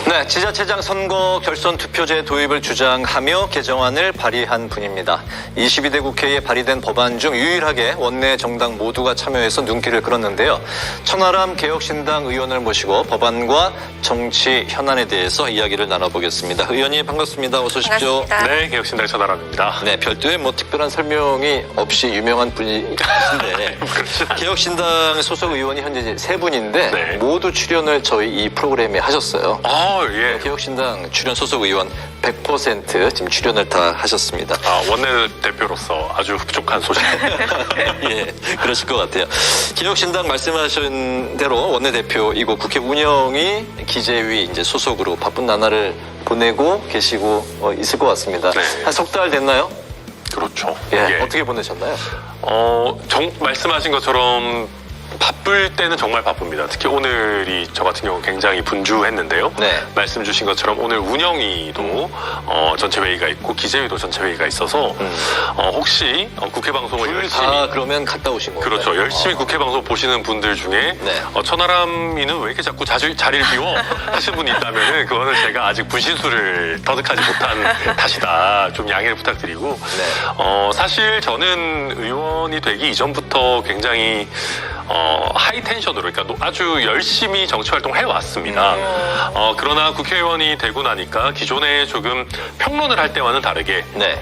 네, 지자체장 선거 결선 투표제 도입을 주장하며 개정안을 발의한 분입니다. 22대 국회에 발의된 법안 중 유일하게 원내 정당 모두가 참여해서 눈길을 끌었는데요. 천하람 개혁신당 의원을 모시고 법안과 정치 현안에 대해서 이야기를 나눠보겠습니다. 의원님 반갑습니다. 어서 오십시오. 반갑습니다. 네, 개혁신당 천하람입니다. 네, 별도의 특별한 설명이 없이 유명한 분이신데 개혁신당 소속 의원이 현재 이제 세 분인데 네. 모두 출연을 저희 이 프로그램에 하셨어요. 예. 개혁신당 출연 소속 의원 100% 지금 출연을 다 하셨습니다. 원내대표로서 아주 흡족한 소식. 예, 그러실 것 같아요. 개혁신당 말씀하신 대로 원내대표이고 국회 운영이 기재위 이제 소속으로 바쁜 나날을 보내고 계시고 있을 것 같습니다. 네. 한 석 달 됐나요? 그렇죠. 예, 어떻게 보내셨나요? 말씀하신 것처럼 바쁠 때는 정말 바쁩니다. 특히 오늘이 저 같은 경우 굉장히 분주했는데요. 네. 말씀 주신 것처럼 오늘 운영위도 전체 회의가 있고 기재위도 전체 회의가 있어서 혹시 국회 방송을 열심히 다 그러면 갔다 오신 거예요? 그렇죠. 열심히 국회 방송 보시는 분들 중에 네. 천하람이는 왜 이렇게 자꾸 자리를 비워 하시는 분이 있다면은 그거는 제가 아직 분신술을 터득하지 못한 탓이다. 좀 양해를 부탁드리고 네. 사실 저는 의원이 되기 이전부터 굉장히 하이텐션으로 그러니까 아주 열심히 정치활동을 해왔습니다. 그러나 국회의원이 되고 나니까 기존에 조금 평론을 할 때와는 다르게 네.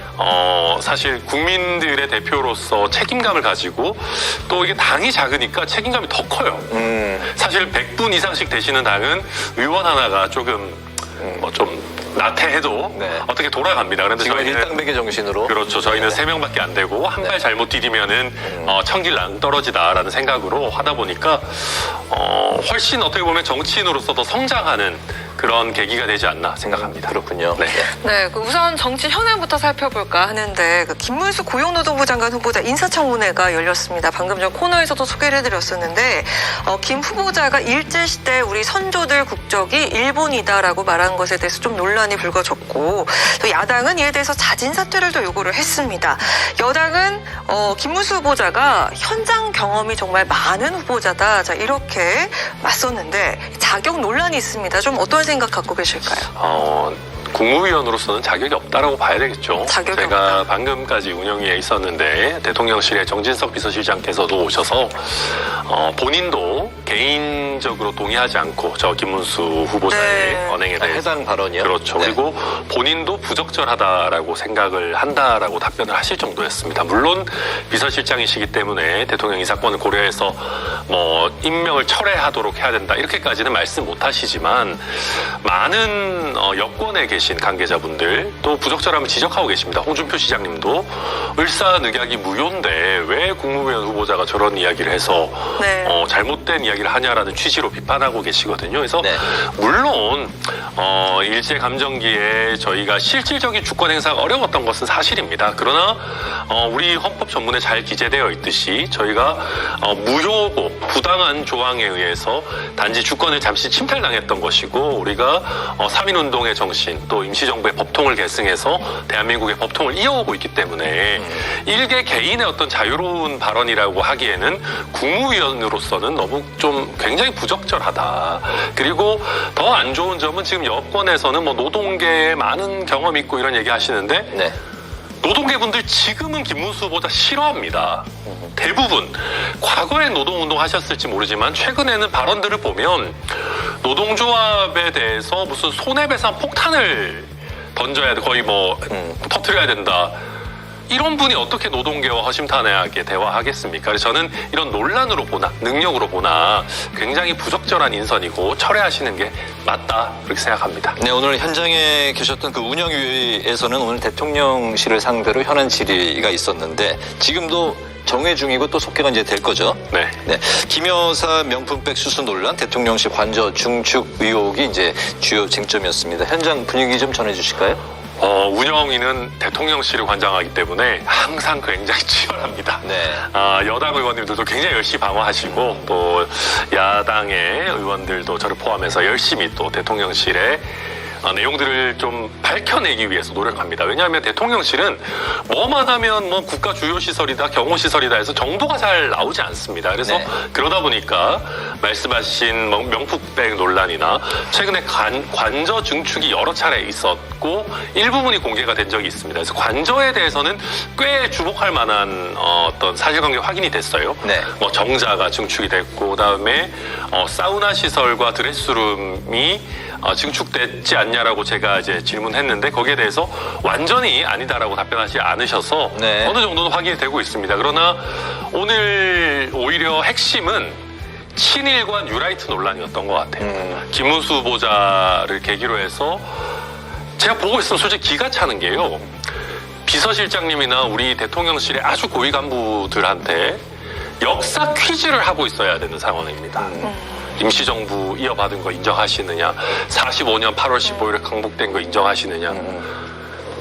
사실 국민들의 대표로서 책임감을 가지고 또 이게 당이 작으니까 책임감이 더 커요. 사실 100분 이상씩 되시는 당은 의원 하나가 조금 좀 나태해도 네. 어떻게 돌아갑니다. 그런데 지금 저희는 일당백의 정신으로 그렇죠. 저희는 네. 3명밖에 안 되고 한 발 잘못 디디면은 천길 낭떠러지다라는 생각으로 하다 보니까 훨씬 어떻게 보면 정치인으로서 더 성장하는 그런 계기가 되지 않나 생각합니다. 그렇군요. 네. 네, 우선 정치 현안부터 살펴볼까 하는데 김문수 고용노동부 장관 후보자 인사청문회가 열렸습니다. 방금 전 코너에서도 소개를 해드렸었는데 김 후보자가 일제시대 우리 선조들 국적이 일본이다라고 말한 것에 대해서 좀 논란이 불거졌고 또 야당은 이에 대해서 자진 사퇴를 또 요구를 했습니다. 여당은 김문수 후보자가 현장 경험이 정말 많은 후보자다. 자, 이렇게 맞섰는데 자격 논란이 있습니다. 좀 어떤 생각 갖고 계실까요? 국무위원으로서는 자격이 없다라고 봐야 되겠죠. 자격이 제가 없다. 방금까지 운영위에 있었는데 대통령실에 정진석 비서실장께서도 오셔서 본인도 개인적으로 동의하지 않고 저 김문수 후보자의 네. 언행에 대해서 해당 발언이요? 그렇죠. 네. 그리고 본인도 부적절하다라고 생각을 한다라고 답변을 하실 정도였습니다. 물론 비서실장이시기 때문에 대통령 인사권을 고려해서 임명을 철회하도록 해야 된다 이렇게까지는 말씀 못 하시지만 많은 여권에 계신 관계자분들 또 부적절함을 지적하고 계십니다. 홍준표 시장님도 을사늑약이 무효인데 왜 국무위원 후보자가 저런 이야기를 해서 네. 잘못된 이야기를 하냐라는 취지로 비판하고 계시거든요. 그래서 네. 물론 일제 감정기에 저희가 실질적인 주권 행사가 어려웠던 것은 사실입니다. 그러나 우리 헌법 전문에 잘 기재되어 있듯이 저희가 무효고 부당한 조항에 의해서 단지 주권을 잠시 침탈당했던 것이고 우리가 3.1운동의 정신 또 임시정부의 법통을 계승해서 대한민국의 법통을 이어오고 있기 때문에 일개 개인의 어떤 자유로운 발언이라고 하기에는 국무위원으로서는 너무 좀 굉장히 부적절하다. 그리고 더 안 좋은 점은 지금 여권에서는 노동계에 많은 경험이 있고 이런 얘기 하시는데 네. 노동계분들 지금은 김문수 후보자 싫어합니다. 대부분 과거에 노동운동 하셨을지 모르지만 최근에는 발언들을 보면 노동조합에 대해서 무슨 손해배상 폭탄을 던져야 돼. 거의 터뜨려야 된다. 이런 분이 어떻게 노동계와 허심탄회하게 대화하겠습니까? 그래서 저는 이런 논란으로 보나 능력으로 보나 굉장히 부적절한 인선이고 철회하시는 게 맞다 그렇게 생각합니다. 네, 오늘 현장에 계셨던 그 운영위에서는 오늘 대통령실을 상대로 현안 질의가 있었는데 지금도 정회 중이고 또 속개가 이제 될 거죠. 네. 네. 김 여사 명품백 수수 논란, 대통령실 관저 중축 의혹이 이제 주요 쟁점이었습니다. 현장 분위기 좀 전해주실까요? 운영위는 대통령실을 관장하기 때문에 항상 굉장히 치열합니다. 네. 여당 의원님들도 굉장히 열심히 방어하시고 또 야당의 의원들도 저를 포함해서 열심히 또 대통령실에 내용들을 좀 밝혀내기 위해서 노력합니다. 왜냐하면 대통령실은 뭐만 하면 뭐 국가 주요 시설이다, 경호 시설이다 해서 정보가 잘 나오지 않습니다. 그래서 네. 그러다 보니까 말씀하신 명품백 논란이나 최근에 관저 증축이 여러 차례 있었고 일부분이 공개가 된 적이 있습니다. 그래서 관저에 대해서는 꽤 주목할 만한 어떤 사실관계 확인이 됐어요. 네. 뭐 정자가 증축이 됐고 그다음에 사우나 시설과 드레스룸이 증축됐지 않냐라고 제가 이제 질문했는데 거기에 대해서 완전히 아니다라고 답변하지 않으셔서 네. 어느 정도는 확인이 되고 있습니다. 그러나 오늘 오히려 핵심은 친일관 뉴라이트 논란이었던 것 같아요. 김문수 후보자를 계기로 해서 제가 보고 있으면 솔직히 기가 차는 게요. 비서실장님이나 우리 대통령실의 아주 고위 간부들한테 역사 퀴즈를 하고 있어야 되는 상황입니다. 임시정부 이어받은 거 인정하시느냐, 45년 8월 15일에 강복된 거 인정하시느냐.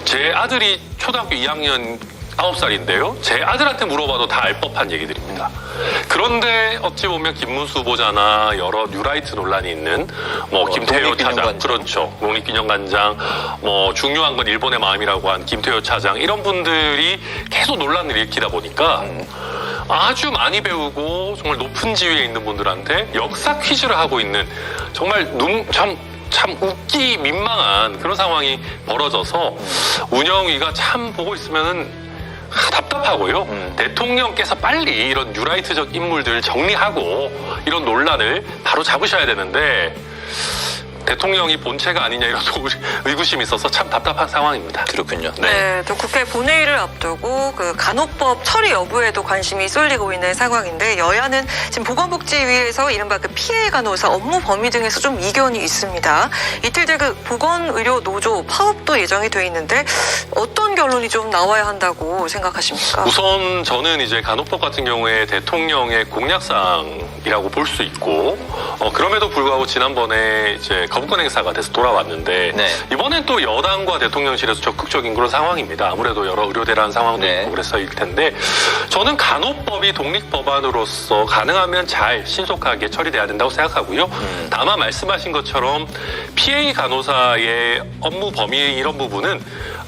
제 아들이 초등학교 2학년 9살인데요. 제 아들한테 물어봐도 다 알 법한 얘기들입니다. 그런데 어찌 보면 김문수 후보자나 여러 뉴라이트 논란이 있는 뭐 김태효 차장, 그렇죠. 독립기념관장, 뭐 중요한 건 일본의 마음이라고 한 김태효 차장 이런 분들이 계속 논란을 일으키다 보니까 아주 많이 배우고 정말 높은 지위에 있는 분들한테 역사 퀴즈를 하고 있는 정말 참 웃기 민망한 그런 상황이 벌어져서 운영위가 참 보고 있으면은 답답하고요. 대통령께서 빨리 이런 뉴라이트적 인물들 정리하고 이런 논란을 바로 잡으셔야 되는데 대통령이 본체가 아니냐 이런 의구심이 있어서 참 답답한 상황입니다. 그렇군요. 네, 또 국회 본회의를 앞두고 그 간호법 처리 여부에도 관심이 쏠리고 있는 상황인데 여야는 지금 보건복지위에서 이른바 그 피해 간호사 업무 범위 등에서 좀 이견이 있습니다. 이틀 뒤 그 보건의료노조 파업도 예정이 돼 있는데 어떤 결론이 좀 나와야 한다고 생각하십니까? 우선 저는 이제 간호법 같은 경우에 대통령의 공약사항이라고 볼 수 있고 그럼에도 불구하고 지난번에 이제 거부권 행사가 돼서 돌아왔는데 네. 이번엔 또 여당과 대통령실에서 적극적인 그런 상황입니다. 아무래도 여러 의료대란 상황도 네. 있고 그래서일 텐데 저는 간호법이 독립법안으로서 가능하면 잘 신속하게 처리돼야 된다고 생각하고요. 다만 말씀하신 것처럼 PA 간호사의 업무 범위 이런 부분은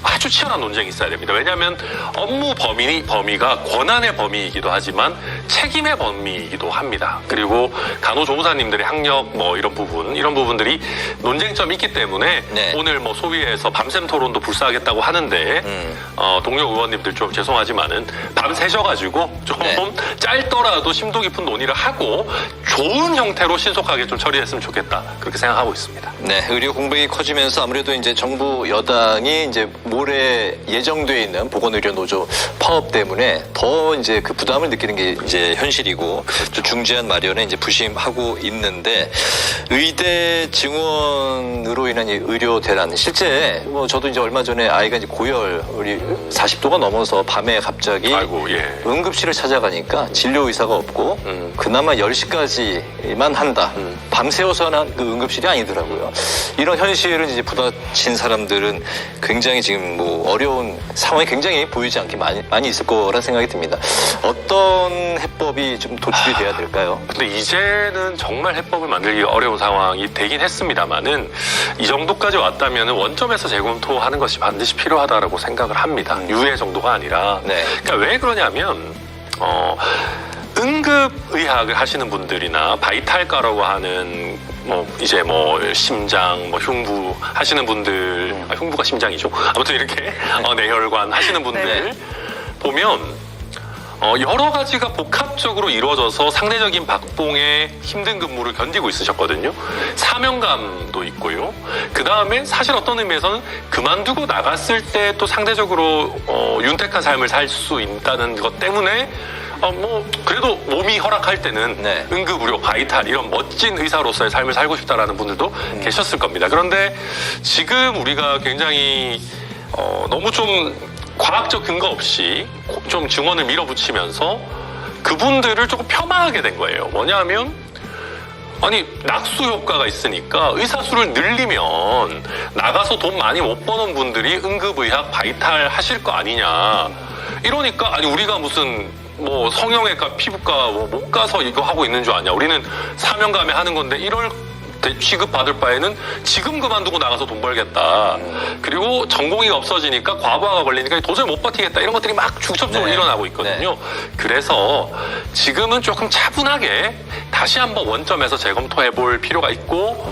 아주 치열한 논쟁이 있어야 됩니다. 왜냐하면 업무 범위가 권한의 범위이기도 하지만 책임의 범위이기도 합니다. 그리고 간호조무사님들의 학력 뭐 이런 부분들이 논쟁점이 있기 때문에 네. 오늘 뭐 소위에서 밤샘 토론도 불사하겠다고 하는데 동료 의원님들 좀 죄송하지만은 밤 새셔가지고 좀 네. 짧더라도 심도 깊은 논의를 하고 좋은 형태로 신속하게 좀 처리했으면 좋겠다 그렇게 생각하고 있습니다. 네, 의료 공백이 커지면서 아무래도 이제 정부 여당이 이제 모레 예정돼 있는 보건의료노조 파업 때문에 더 이제 그 부담을 느끼는 게 이제 현실이고 또 중재안 마련에 이제 부심하고 있는데 의대 증원으로 인한 이 의료 대란 실제 뭐 저도 이제 얼마 전에 아이가 이제 고열이 40도가 넘어서 밤에 갑자기 아이고, 예. 응급실을 찾아가니까 진료 의사가 없고 그나마 10시까지만 한다. 밤새워서 하는 그 응급실이 아니더라고요. 이런 현실을 이제 부딪힌 사람들은 굉장히 지금 뭐 어려운 상황이 굉장히 보이지 않게 많이 있을 거라 생각이 듭니다. 어떤 해법이 좀 도출이 돼야 될까요? 근데 이제는 정말 해법을 만들기가 어려운 상황이 되긴 했습니다만은 이 정도까지 왔다면 원점에서 재검토하는 것이 반드시 필요하다라고 생각을 합니다. 유예 정도가 아니라. 네. 그러니까 왜 그러냐면 응급의학을 하시는 분들이나 바이탈가라고 하는 이제 심장, 흉부 하시는 분들, 흉부가 심장이죠. 아무튼 이렇게 내혈관 하시는 분들 네. 보면 여러 가지가 복합적으로 이루어져서 상대적인 박봉의 힘든 근무를 견디고 있으셨거든요. 사명감도 있고요. 그 다음에 사실 어떤 의미에서는 그만두고 나갔을 때 또 상대적으로 윤택한 삶을 살 수 있다는 것 때문에 그래도 몸이 허락할 때는 네. 응급의료, 바이탈 이런 멋진 의사로서의 삶을 살고 싶다라는 분들도 계셨을 겁니다. 그런데 지금 우리가 굉장히 너무 좀 과학적 근거 없이 좀 증언을 밀어붙이면서 그분들을 조금 폄하하게 된 거예요. 뭐냐면 아니 낙수 효과가 있으니까 의사 수를 늘리면 나가서 돈 많이 못 버는 분들이 응급의학 바이탈 하실 거 아니냐. 이러니까 아니 우리가 무슨 성형외과, 피부과 못 가서 이거 하고 있는 줄 아냐. 우리는 사명감에 하는 건데 이럴 취급 받을 바에는 지금 그만두고 나가서 돈 벌겠다. 그리고 전공의가 없어지니까 과부하가 걸리니까 도저히 못 버티겠다. 이런 것들이 막 중첩적으로 네. 일어나고 있거든요. 그래서 지금은 조금 차분하게 다시 한번 원점에서 재검토해 볼 필요가 있고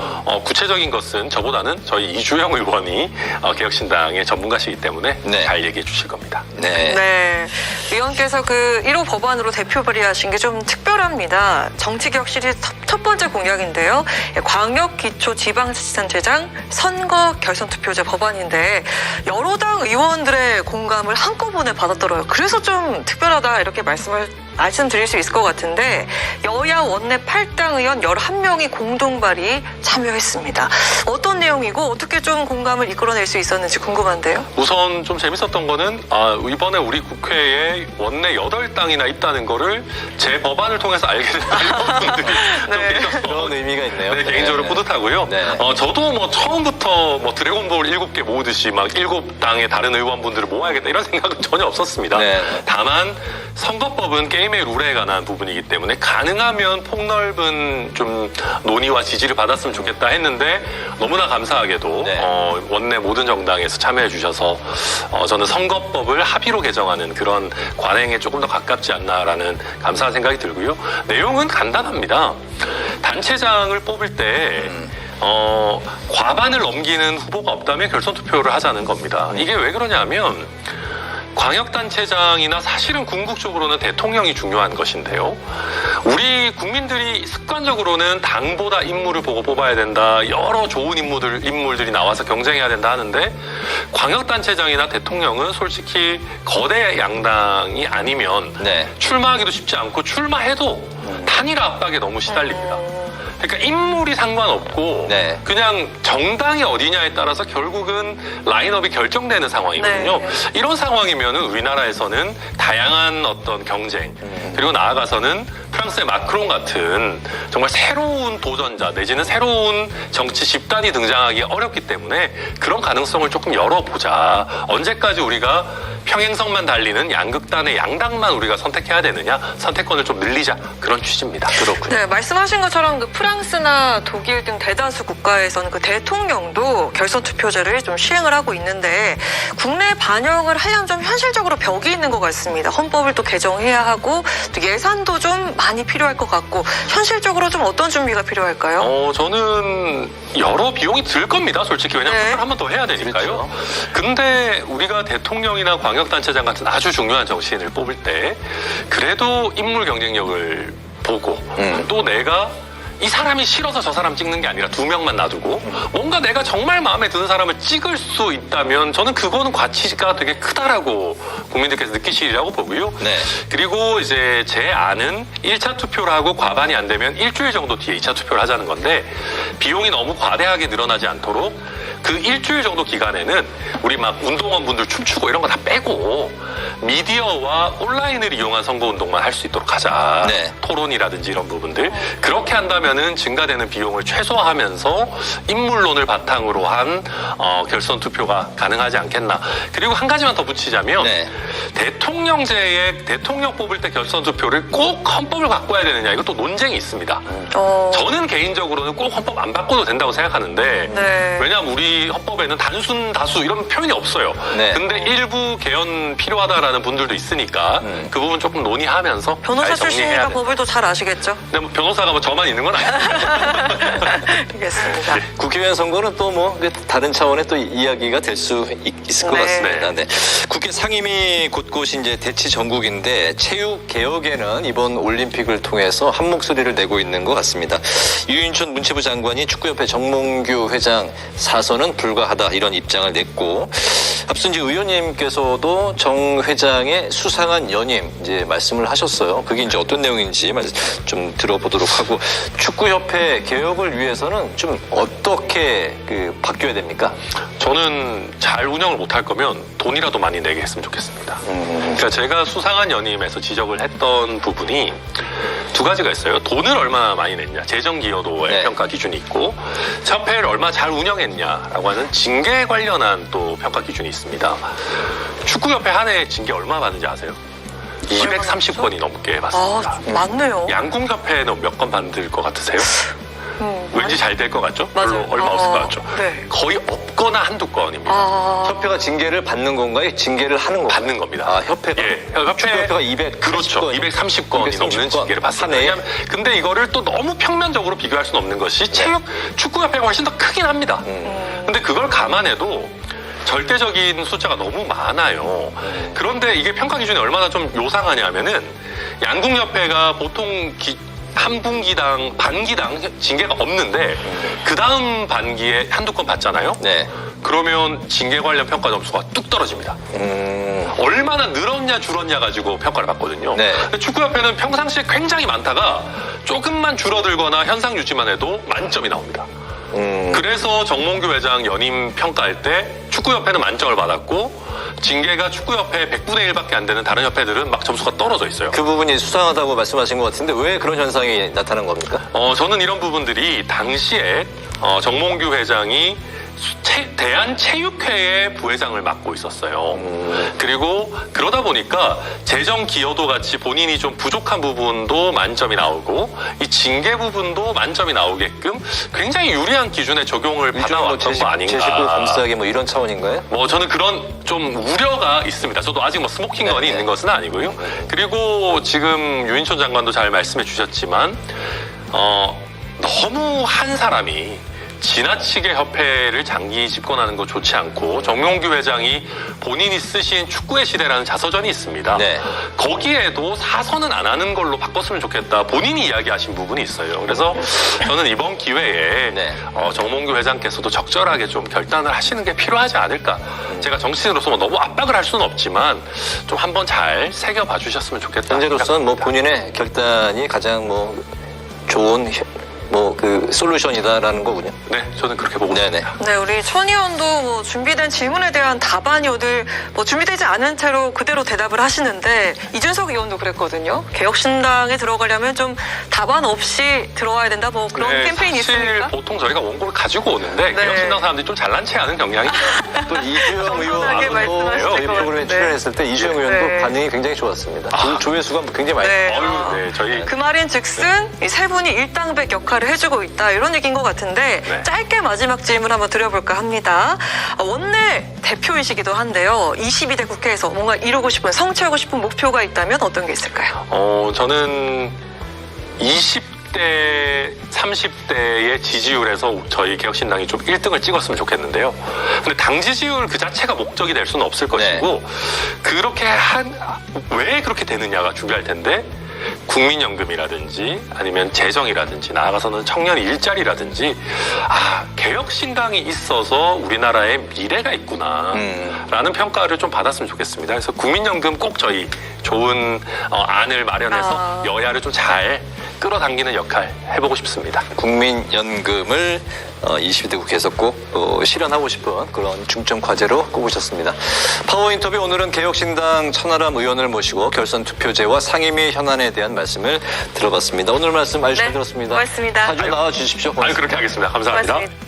구체적인 것은 저보다는 저희 이주영 의원이 개혁신당의 전문가시기 때문에 네. 잘 얘기해 주실 겁니다. 네. 네. 의원께서 그 1호 법안으로 대표 발의하신 게 좀 특별합니다. 정치개혁실이 첫 번째 공약인데요. 광역기초지방자치단체장 선거 결선투표제 법안인데 여러 당 의원들의 공감을 한꺼번에 받았더라고요. 그래서 좀 특별하다 이렇게 말씀드릴 수 있을 것 같은데 여야 원내 8당 의원 11명이 공동 발의 참여했습니다. 어떤 내용이고 어떻게 좀 공감을 이끌어낼 수 있었는지 궁금한데요. 우선 좀 재밌었던 거는 이번에 우리 국회에 원내 8당이나 있다는 거를 제 법안을 통해서 알게 된 분들이 좀 네. 계셔서 그런 의미가 있네요. 네, 개인적으로 네. 뿌듯하고요. 네. 저도 뭐 처음부터 뭐 드래곤볼 7개 모으듯이 막 7당의 다른 의원분들을 모아야겠다 이런 생각은 전혀 없었습니다. 네. 다만 선거법은 게임의 룰에 관한 부분이기 때문에 가능하면 폭넓은 좀 논의와 지지를 받았으면 좋겠다 했는데 너무나 감사하게도 네. 원내 모든 정당에서 참여해 주셔서 저는 선거법을 합의로 개정하는 그런 관행에 조금 더 가깝지 않나라는 감사한 생각이 들고요. 내용은 간단합니다. 단체장을 뽑을 때 과반을 넘기는 후보가 없다면 결선 투표를 하자는 겁니다. 이게 왜 그러냐면 광역단체장이나 사실은 궁극적으로는 대통령이 중요한 것인데요. 우리 국민들이 습관적으로는 당보다 인물을 보고 뽑아야 된다. 여러 좋은 인물들이 나와서 경쟁해야 된다 하는데 광역단체장이나 대통령은 솔직히 거대 양당이 아니면 네. 출마하기도 쉽지 않고 출마해도 단일화 압박에 너무 시달립니다. 그러니까 인물이 상관없고 네. 그냥 정당이 어디냐에 따라서 결국은 라인업이 결정되는 상황이거든요. 네. 이런 상황이면은 우리나라에서는 다양한 어떤 경쟁 그리고 나아가서는 프랑스의 마크롱 같은 정말 새로운 도전자 내지는 새로운 정치 집단이 등장하기 어렵기 때문에 그런 가능성을 조금 열어보자. 언제까지 우리가 평행선만 달리는 양극단의 양당만 우리가 선택해야 되느냐, 선택권을 좀 늘리자, 그런 취지입니다. 그렇군요. 네, 말씀하신 것처럼 그 프랑스나 독일 등 대다수 국가에서는 그 대통령도 결선 투표제를 좀 시행을 하고 있는데 국내 반영을 하려면 좀 현실적으로 벽이 있는 것 같습니다. 헌법을 또 개정해야 하고 또 예산도 좀 많이 필요할 것 같고 현실적으로 좀 어떤 준비가 필요할까요? 저는 여러 비용이 들 겁니다. 솔직히 왜냐하면 네. 투표를 한 번 더 해야 되니까요. 그렇죠. 근데 우리가 대통령이나 광역단체장 같은 아주 중요한 정치인을 뽑을 때 그래도 인물 경쟁력을 보고 또 내가 이 사람이 싫어서 저 사람 찍는 게 아니라 2명만 놔두고 뭔가 내가 정말 마음에 드는 사람을 찍을 수 있다면 저는 그거는 가치가 되게 크다라고 국민들께서 느끼시리라고 보고요. 네. 그리고 이제 제 안은 1차 투표를 하고 과반이 안 되면 일주일 정도 뒤에 2차 투표를 하자는 건데 비용이 너무 과대하게 늘어나지 않도록 그 일주일 정도 기간에는 우리 막 운동원분들 춤추고 이런 거 다 빼고 미디어와 온라인을 이용한 선거운동만 할 수 있도록 하자. 네. 토론이라든지 이런 부분들. 그렇게 한다면은 증가되는 비용을 최소화하면서 인물론을 바탕으로 한 결선 투표가 가능하지 않겠나. 그리고 한 가지만 더 붙이자면 네. 대통령제에 대통령 뽑을 때 결선 투표를 꼭 헌법을 바꿔야 되느냐. 이것도 논쟁이 있습니다. 저는 개인적으로는 꼭 헌법 안 바꿔도 된다고 생각하는데 네. 왜냐하면 우리 헌법에는 단순 다수 이런 표현이 없어요. 네. 근데 일부 개헌 필요하다라는 분들도 있으니까 그 부분 조금 논의하면서 변호사 잘 정리해야 출신이라 된다. 법을 또 잘 아시겠죠? 근데 뭐 변호사가 뭐 저만 있는 건 아니에요. 알겠습니다. 국회의원 선거는 또 뭐 다른 차원의 또 이야기가 될 수 있을 것 네. 같습니다. 네. 국회 상임위 곳곳이 이제 대치 전국인데 체육 개혁에는 이번 올림픽을 통해서 한 목소리를 내고 있는 것 같습니다. 유인촌 문체부 장관이 축구협회 정몽규 회장 사선은 불가하다 이런 입장을 냈고 앞서 이제 의원님께서도 정 회장의 수상한 연임 이제 말씀을 하셨어요. 그게 이제 어떤 내용인지 좀 들어보도록 하고 축구협회 개혁을 위해서는 좀 어떻게 바뀌어야 됩니까? 저는 잘 운영을 못할 거면 돈이라도 많이 내게 했으면 좋겠습니다. 그러니까 제가 수상한 연임에서 지적을 했던 부분이 두 가지가 있어요. 돈을 얼마나 많이 냈냐, 재정 기여도의 네. 평가 기준이 있고 협회를 얼마나 잘 운영했냐라고 하는 징계 관련한 또 평가 기준이 있습니다. 축구협회 한 해 징계 얼마 받는지 아세요? 230건이 넘게 받습니다. 아, 맞네요. 양궁협회는 몇 건 받을 것 같으세요? 왠지 잘 될 것 같죠? 별로 맞아요. 얼마 없을 것 같죠? 네. 거의 없거나 한두 건입니다. 협회가 징계를 받는 건가요? 징계를 하는 건가요? 받는 겁니다. 아, 협회가? 예, 축구협회가 200 그렇죠. 230건이 넘는 징계를 받습니다. 왜냐하면 근데 이거를 또 너무 평면적으로 비교할 수는 없는 것이 축구협회가 훨씬 더 크긴 합니다. 근데 그걸 감안해도 절대적인 숫자가 너무 많아요. 그런데 이게 평가 기준이 얼마나 좀 요상하냐면은 양궁협회가 보통 한 분기당, 반기당 징계가 없는데 그 다음 반기에 한두 건 받잖아요. 네. 그러면 징계 관련 평가 점수가 뚝 떨어집니다. 얼마나 늘었냐 줄었냐 가지고 평가를 받거든요. 네. 근데 축구협회는 평상시에 굉장히 많다가 조금만 줄어들거나 현상 유지만 해도 만점이 나옵니다. 그래서 정몽규 회장 연임 평가할 때 축구협회는 만점을 받았고 징계가 축구협회 100분의 1밖에 안 되는 다른 협회들은 막 점수가 떨어져 있어요. 그 부분이 수상하다고 말씀하신 것 같은데 왜 그런 현상이 나타난 겁니까? 저는 이런 부분들이 당시에 정몽규 회장이 대한체육회의 부회장을 맡고 있었어요. 그리고 그러다 보니까 재정 기여도 같이 본인이 좀 부족한 부분도 만점이 나오고 이 징계 부분도 만점이 나오게끔 굉장히 유리한 기준에 적용을 받아왔던 거 아닌가. 제19 감싸기 뭐 이런 차원인가요? 저는 그런 좀 우려가 있습니다. 저도 아직 뭐 스모킹건이 있는 것은 아니고요. 그리고 지금 유인촌 장관도 잘 말씀해 주셨지만 너무 한 사람이 지나치게 협회를 장기 집권하는 거 좋지 않고 정몽규 회장이 본인이 쓰신 축구의 시대라는 자서전이 있습니다. 네. 거기에도 사선은 안 하는 걸로 바꿨으면 좋겠다. 본인이 이야기하신 부분이 있어요. 그래서 저는 이번 기회에 네. 정몽규 회장께서도 적절하게 좀 결단을 하시는 게 필요하지 않을까. 제가 정치인으로서 뭐 너무 압박을 할 수는 없지만 좀 한번 잘 새겨봐 주셨으면 좋겠다. 현재로서는 뭐 생각합니다. 본인의 결단이 가장 뭐 좋은 그 솔루션이다라는 거군요. 네, 저는 그렇게 보고 네네. 있습니다. 네, 우리 천 의원도 뭐 준비된 질문에 대한 답안이 오늘 뭐 준비되지 않은 채로 그대로 대답을 하시는데 이준석 의원도 그랬거든요. 개혁신당에 들어가려면 좀 답안 없이 들어와야 된다. 뭐 그런 캠페인이 사실 있습니까? 보통 저희가 원고를 가지고 오는데 네. 개혁신당 사람들이 좀 잘난 체하는 경향이 또 이주영 정확하게 의원도 말씀하실 저희 것 프로그램에 같은데. 출연했을 때 이주영 의원도 네. 반응이 굉장히 좋았습니다. 조회수가 굉장히 많이 네. 나왔어요. 네, 저희 그 말인즉슨 이 세 분이 일당백 역할을 해주고 있다 이런 얘기인 것 같은데 네. 짧게 마지막 질문 한번 드려볼까 합니다. 원내 대표이시기도 한데요. 22대 국회에서 뭔가 이루고 싶은 성취하고 싶은 목표가 있다면 어떤 게 있을까요? 저는 20대, 30대의 지지율에서 저희 개혁신당이 좀 1등을 찍었으면 좋겠는데요. 근데 당 지지율 그 자체가 목적이 될 수는 없을 것이고 왜 그렇게 되느냐가 중요할 텐데 국민연금이라든지 아니면 재정이라든지 나아가서는 청년 일자리라든지 개혁신당이 있어서 우리나라에 미래가 있구나 라는 평가를 좀 받았으면 좋겠습니다. 그래서 국민연금 꼭 저희 좋은 안을 마련해서 여야를 좀 잘 끌어당기는 역할 해보고 싶습니다. 국민연금을 22대 국회에서 꼭 실현하고 싶은 그런 중점 과제로 꼽으셨습니다. 파워 인터뷰 오늘은 개혁신당 천하람 의원을 모시고 결선 투표제와 상임위 현안에 대한 말씀을 들어봤습니다. 오늘 말씀 아주 잘 들었습니다. 고맙습니다. 자주 나와 주십시오. 그렇게 하겠습니다. 감사합니다. 고맙습니다.